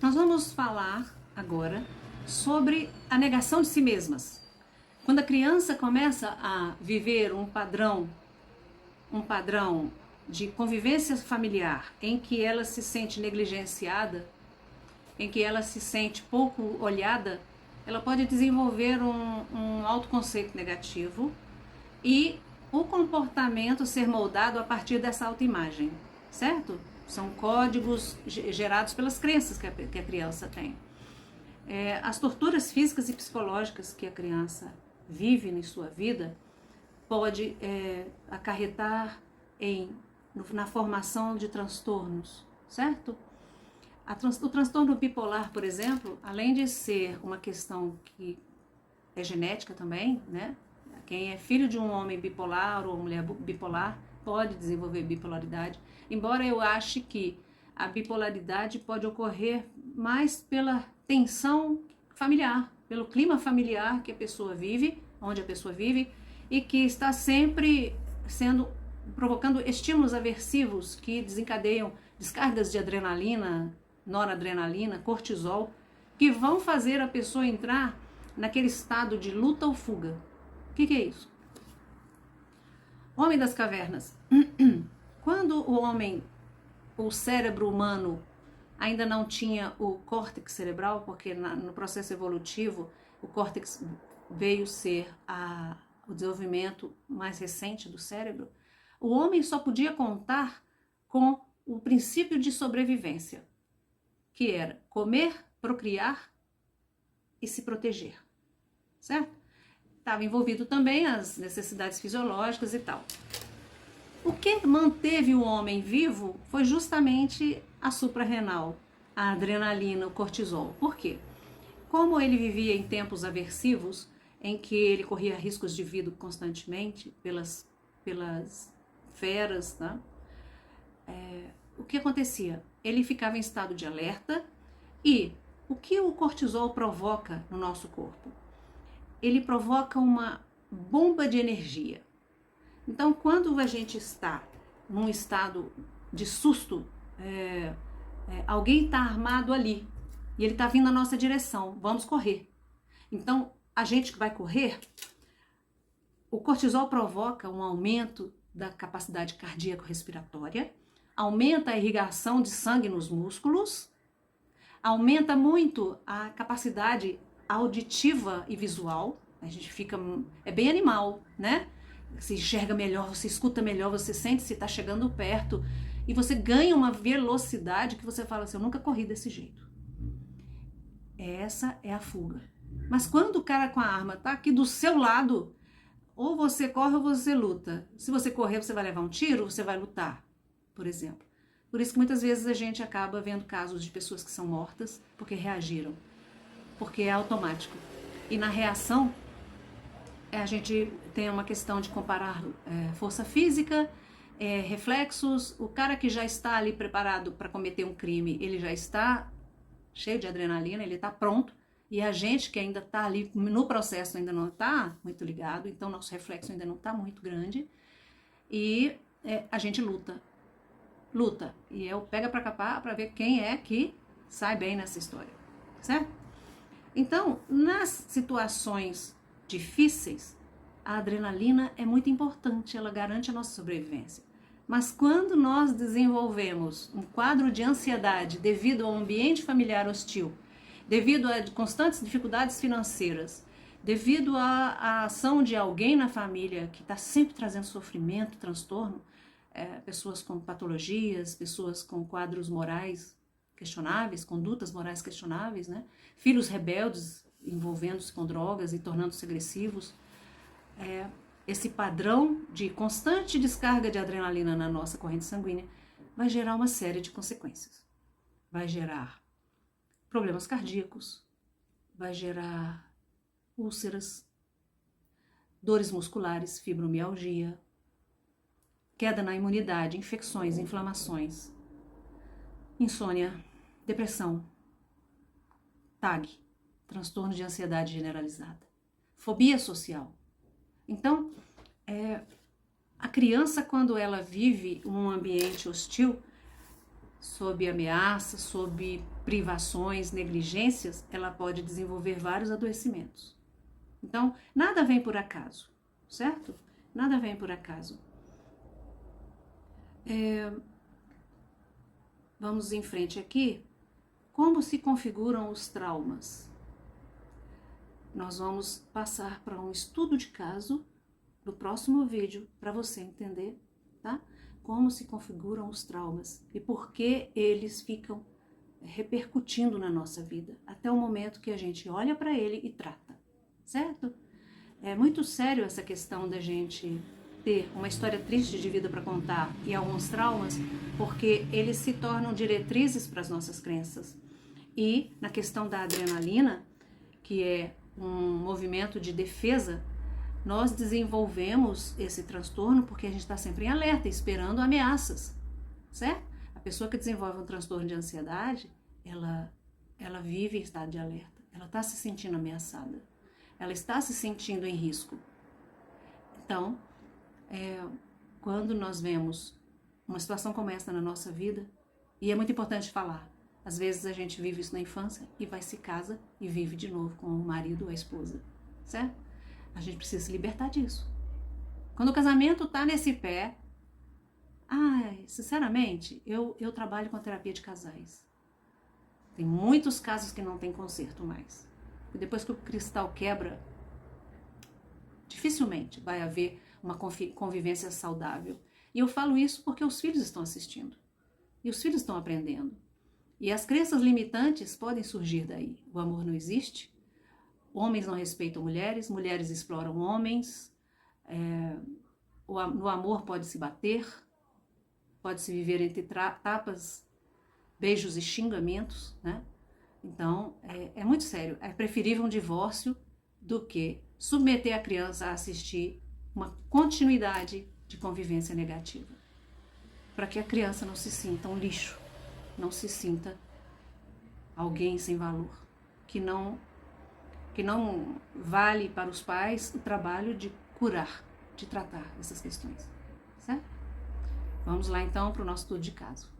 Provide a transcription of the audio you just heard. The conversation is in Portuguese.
Nós vamos falar agora sobre a negação de si mesmas. Quando a criança começa a viver um padrão de convivência familiar em que ela se sente negligenciada, em que ela se sente pouco olhada, ela pode desenvolver um autoconceito negativo e o comportamento ser moldado a partir dessa autoimagem, certo? São códigos gerados pelas crenças que a criança tem. As torturas físicas e psicológicas que a criança vive em sua vida pode acarretar na formação de transtornos, certo? O transtorno bipolar, por exemplo, além de ser uma questão que é genética também, né? Quem é filho de um homem bipolar ou mulher bipolar pode desenvolver bipolaridade, embora eu ache que a bipolaridade pode ocorrer mais pela tensão familiar, pelo clima familiar que a pessoa vive, onde a pessoa vive, e que está sempre provocando estímulos aversivos que desencadeiam descargas de adrenalina, noradrenalina, cortisol, que vão fazer a pessoa entrar naquele estado de luta ou fuga. O que é isso? Homem das cavernas. Quando o cérebro humano ainda não tinha o córtex cerebral, porque no processo evolutivo o córtex veio ser o desenvolvimento mais recente do cérebro, o homem só podia contar com o princípio de sobrevivência, que era comer, procriar e se proteger, certo? Estava envolvido também as necessidades fisiológicas e tal. O que manteve o homem vivo foi justamente a suprarrenal, a adrenalina, o cortisol. Por quê? Como ele vivia em tempos aversivos, em que ele corria riscos de vida constantemente pelas feras, né? O que acontecia? Ele ficava em estado de alerta e o que o cortisol provoca no nosso corpo? Ele provoca uma bomba de energia. Então, quando a gente está num estado de susto, alguém está armado ali e ele está vindo na nossa direção, vamos correr. Então, a gente que vai correr, o cortisol provoca um aumento da capacidade cardíaco-respiratória, aumenta a irrigação de sangue nos músculos, aumenta muito a capacidade auditiva e visual, a gente fica, é bem animal, né? Você enxerga melhor, você escuta melhor, você sente se está chegando perto e você ganha uma velocidade que você fala assim, eu nunca corri desse jeito. Essa é a fuga. Mas quando o cara com a arma está aqui do seu lado, ou você corre ou você luta. Se você correr, você vai levar um tiro, você vai lutar, por exemplo. Por isso que muitas vezes a gente acaba vendo casos de pessoas que são mortas porque reagiram, porque é automático. E na reação, a gente tem uma questão de comparar força física, reflexos. O cara que já está ali preparado para cometer um crime, ele já está cheio de adrenalina, ele está pronto. E a gente que ainda está ali no processo ainda não está muito ligado, então nosso reflexo ainda não está muito grande. E a gente luta. E eu pego para capar para ver quem é que sai bem nessa história, certo? Então, nas situações difíceis, a adrenalina é muito importante, ela garante a nossa sobrevivência. Mas quando nós desenvolvemos um quadro de ansiedade devido ao ambiente familiar hostil, devido a constantes dificuldades financeiras, devido à ação de alguém na família que está sempre trazendo sofrimento, transtorno, pessoas com patologias, pessoas com quadros morais questionáveis, condutas morais questionáveis, né? Filhos rebeldes envolvendo-se com drogas e tornando-se agressivos. Esse padrão de constante descarga de adrenalina na nossa corrente sanguínea vai gerar uma série de consequências. Vai gerar problemas cardíacos, vai gerar úlceras, dores musculares, fibromialgia, queda na imunidade, infecções, inflamações, insônia, depressão, TAG, transtorno de ansiedade generalizada, fobia social. Então, a criança, quando ela vive um ambiente hostil, sob ameaça, sob privações, negligências, ela pode desenvolver vários adoecimentos. Então, nada vem por acaso, certo? Nada vem por acaso. Vamos em frente aqui. Como se configuram os traumas? Nós vamos passar para um estudo de caso no próximo vídeo para você entender, tá? Como se configuram os traumas e por que eles ficam repercutindo na nossa vida, até o momento que a gente olha para ele e trata, certo? É muito sério essa questão da gente ter uma história triste de vida para contar e alguns traumas, porque eles se tornam diretrizes para as nossas crenças. E na questão da adrenalina, que é um movimento de defesa, nós desenvolvemos esse transtorno porque a gente está sempre em alerta, esperando ameaças, certo? A pessoa que desenvolve um transtorno de ansiedade, ela vive em estado de alerta, ela está se sentindo ameaçada, ela está se sentindo em risco. Então, quando nós vemos uma situação como essa na nossa vida, e é muito importante falar, às vezes a gente vive isso na infância e vai se casa e vive de novo com o marido ou a esposa, certo? A gente precisa se libertar disso. Quando o casamento tá nesse pé, sinceramente, eu trabalho com a terapia de casais. Tem muitos casos que não tem conserto mais. E depois que o cristal quebra, dificilmente vai haver uma convivência saudável. E eu falo isso porque os filhos estão assistindo. E os filhos estão aprendendo. E as crenças limitantes podem surgir daí. O amor não existe, homens não respeitam mulheres, mulheres exploram homens, no amor pode se bater, pode se viver entre tapas, beijos e xingamentos, né? Então, é muito sério. É preferível um divórcio do que submeter a criança a assistir uma continuidade de convivência negativa. Para que a criança não se sinta um lixo, não se sinta alguém sem valor, que não vale para os pais o trabalho de curar, de tratar essas questões, certo? Vamos lá então para o nosso estudo de caso.